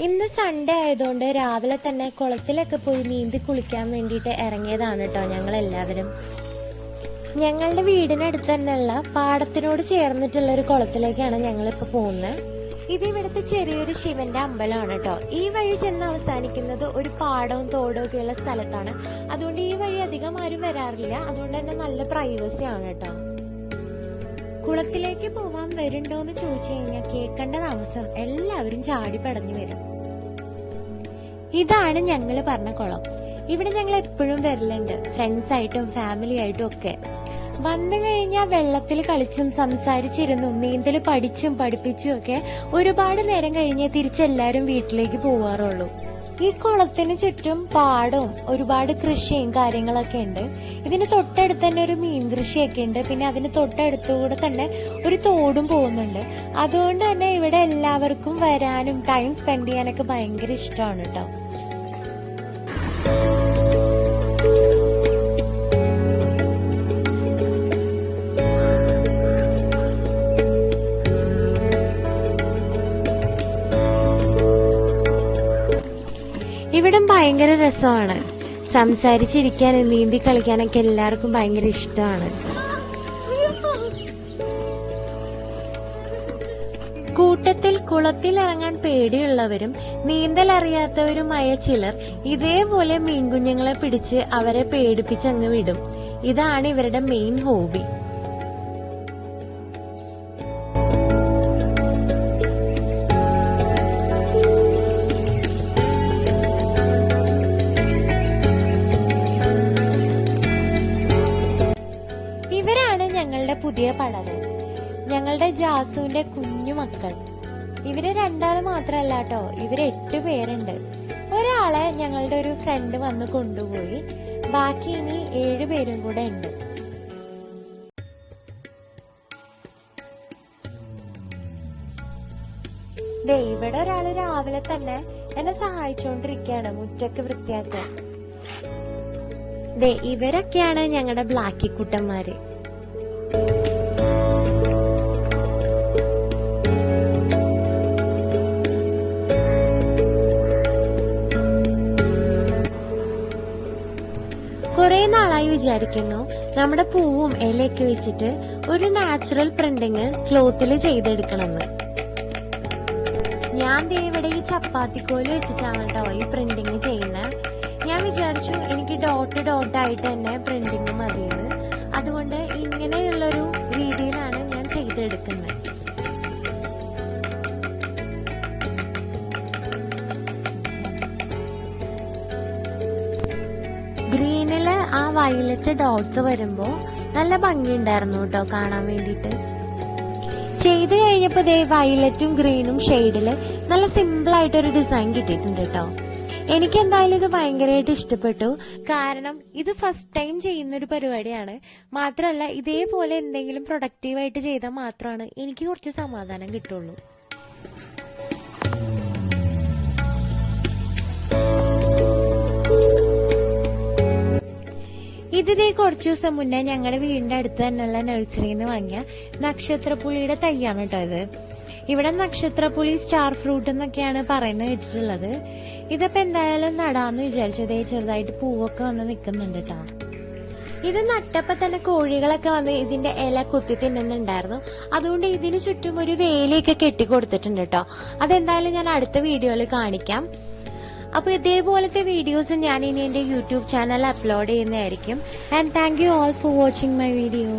ഇന്ന് സൺഡേ ആയതുകൊണ്ട് രാവിലെ തന്നെ കുളത്തിലൊക്കെ പോയി നീന്തി കുളിക്കാൻ വേണ്ടിയിട്ട് ഇറങ്ങിയതാണ് കേട്ടോ ഞങ്ങളെല്ലാവരും. ഞങ്ങളുടെ വീടിനടുത്ത് തന്നെയുള്ള പാടത്തിനോട് ചേർന്നിട്ടുള്ള ഒരു കുളത്തിലേക്കാണ് ഞങ്ങളിപ്പോൾ പോകുന്നത്. ഇത് ഇവിടുത്തെ ചെറിയൊരു ശിവന്റെ അമ്പലമാണ് കേട്ടോ. ഈ വഴി ചെന്ന് അവസാനിക്കുന്നത് ഒരു പാടവും തോടും ഒക്കെയുള്ള സ്ഥലത്താണ്. അതുകൊണ്ട് ഈ വഴി അധികം ആരും വരാറില്ല. അതുകൊണ്ട് തന്നെ നല്ല പ്രൈവസി ആണ് കേട്ടോ. കുളത്തിലേക്ക് പോവാൻ വരുന്നുണ്ടോന്ന് ചോദിച്ചു കഴിഞ്ഞാൽ കേൾക്കേണ്ട താമസം എല്ലാവരും ചാടി പടഞ്ഞു വരും. ഇതാണ് ഞങ്ങള് പറഞ്ഞ കുളം. ഇവിടെ ഞങ്ങൾ എപ്പോഴും വരലുണ്ട്, ഫ്രണ്ട്സ് ആയിട്ടും ഫാമിലി ആയിട്ടും ഒക്കെ. വന്നു കഴിഞ്ഞാൽ വെള്ളത്തിൽ കളിച്ചും സംസാരിച്ചിരുന്നും നീന്തൽ പഠിച്ചും പഠിപ്പിച്ചും ഒക്കെ ഒരുപാട് നേരം കഴിഞ്ഞേ തിരിച്ചെല്ലാരും വീട്ടിലേക്ക് പോവാറുള്ളൂ. ഈ കുളത്തിന് ചുറ്റും പാടവും ഒരുപാട് കൃഷിയും കാര്യങ്ങളൊക്കെ ഉണ്ട്. ഇതിന് തൊട്ടടുത്ത് തന്നെ ഒരു മീൻ കൃഷിയൊക്കെ ഉണ്ട്. പിന്നെ അതിന് തൊട്ടടുത്തുകൂടെ തന്നെ ഒരു തോടും പോകുന്നുണ്ട്. അതുകൊണ്ട് തന്നെ ഇവിടെ എല്ലാവർക്കും വരാനും ടൈം സ്പെൻഡ് ചെയ്യാനൊക്കെ ഭയങ്കര ഇഷ്ടമാണ് കേട്ടോ. ഇവിടം ഭയങ്കര രസമാണ്. സംസാരിച്ചിരിക്കാനും നീന്തി കളിക്കാനൊക്കെ എല്ലാവർക്കും ഭയങ്കര ഇഷ്ടമാണ്. കൂട്ടത്തിൽ കുളത്തിൽ ഇറങ്ങാൻ പേടിയുള്ളവരും നീന്തൽ അറിയാത്തവരുമായ ചിലർ ഇതേപോലെ മീൻകുഞ്ഞുങ്ങളെ പിടിച്ച് അവരെ പേടിപ്പിച്ചങ്ങ് വിടും. ഇതാണ് ഇവരുടെ മെയിൻ ഹോബി. ഞങ്ങളുടെ പുതിയ പടകൾ, ഞങ്ങളുടെ ജാസുവിന്റെ കുഞ്ഞു മക്കൾ. ഇവര് രണ്ടാള് മാത്രല്ല കേട്ടോ, ഇവര് 8 പേരുണ്ട്. ഒരാളെ ഞങ്ങളുടെ ഒരു ഫ്രണ്ട് വന്ന് കൊണ്ടുപോയി. ബാക്കി ഇനി 7 പേരും കൂടെ ഉണ്ട്. ഇവിടെ ഒരാള് രാവിലെ തന്നെ എന്നെ സഹായിച്ചോണ്ടിരിക്കുകയാണ് മുറ്റൊക്കെ വൃത്തിയാക്കാൻ. ഇവരൊക്കെയാണ് ഞങ്ങളുടെ ബ്ലാക്കിക്കുട്ടന്മാര്. കുറെ നാളായി വിചാരിക്കുന്നു നമ്മുടെ പൂവും ഇലയൊക്കെ വെച്ചിട്ട് ഒരു നാച്ചുറൽ പ്രിന്റിങ് ക്ലോത്തിൽ ചെയ്തെടുക്കണമെന്ന്. ഞാൻ ഇവിടെ ഈ ചപ്പാത്തിക്കോല് വെച്ചിട്ടാണ് കേട്ടോ ഈ പ്രിന്റിങ് ചെയ്യുന്നത്. ഞാൻ വിചാരിച്ചു എനിക്ക് ഡോട്ട് ആയിട്ട് തന്നെ പ്രിന്റിങ് മതിയെന്ന്. അതുകൊണ്ട് ഇങ്ങനെയുള്ളൊരു രീതിയിലാണ് ഞാൻ ചെയ്തെടുക്കുന്നത്. ഗ്രീനില് ആ വയലറ്റ് ഡോട്ട്സ് വരുമ്പോ നല്ല ഭംഗിയുണ്ടായിരുന്നു കേട്ടോ കാണാൻ വേണ്ടിട്ട്. ചെയ്ത് കഴിഞ്ഞപ്പോ വയലറ്റും ഗ്രീനും ഷെയ്ഡില് നല്ല സിമ്പിൾ ആയിട്ടൊരു ഡിസൈൻ കിട്ടിയിട്ടുണ്ട് കേട്ടോ. എനിക്ക് എന്തായാലും ഇത് ഭയങ്കരമായിട്ട് ഇഷ്ടപ്പെട്ടു. കാരണം ഇത് ഫസ്റ്റ് ടൈം ചെയ്യുന്ന ഒരു പരിപാടിയാണ്. മാത്രമല്ല ഇതേപോലെ എന്തെങ്കിലും പ്രൊഡക്റ്റീവായിട്ട് ചെയ്താൽ മാത്രമാണ് എനിക്ക് കുറച്ച് സമാധാനം കിട്ടുള്ളൂ. ഇതിതേ കുറച്ചു ദിവസം മുന്നേ ഞങ്ങളുടെ വീടിന്റെ അടുത്ത് തന്നെയുള്ള നഴ്സറിന്ന് വാങ്ങിയ നക്ഷത്രപ്പുളിയുടെ തൈയാണ് കേട്ടോ ഇത്. ഇവിടെ നക്ഷത്രപ്പുളി സ്റ്റാർ ഫ്രൂട്ട് എന്നൊക്കെയാണ് പറയുന്നത് കേട്ടിട്ടുള്ളത്. ഇതിപ്പോ എന്തായാലും നടാന്ന് വിചാരിച്ചു. ചെറുതായിട്ട് പൂവൊക്കെ വന്ന് നിക്കുന്നുണ്ട് കേട്ടോ. ഇത് നട്ടപ്പോ തന്നെ കോഴികളൊക്കെ വന്ന് ഇതിന്റെ ഇല കുത്തി തിന്നുന്നുണ്ടായിരുന്നു. അതുകൊണ്ട് ഇതിന് ചുറ്റും ഒരു വേലിയൊക്കെ കെട്ടിക്കൊടുത്തിട്ടുണ്ട് കേട്ടോ. അതെന്തായാലും ഞാൻ അടുത്ത വീഡിയോയിൽ കാണിക്കാം. അപ്പൊ ഇതേപോലത്തെ വീഡിയോസ് ഞാൻ ഇനി എന്റെ യൂട്യൂബ് ചാനൽ അപ്ലോഡ് ചെയ്യുന്നതായിരിക്കും. And thank you all for watching my video.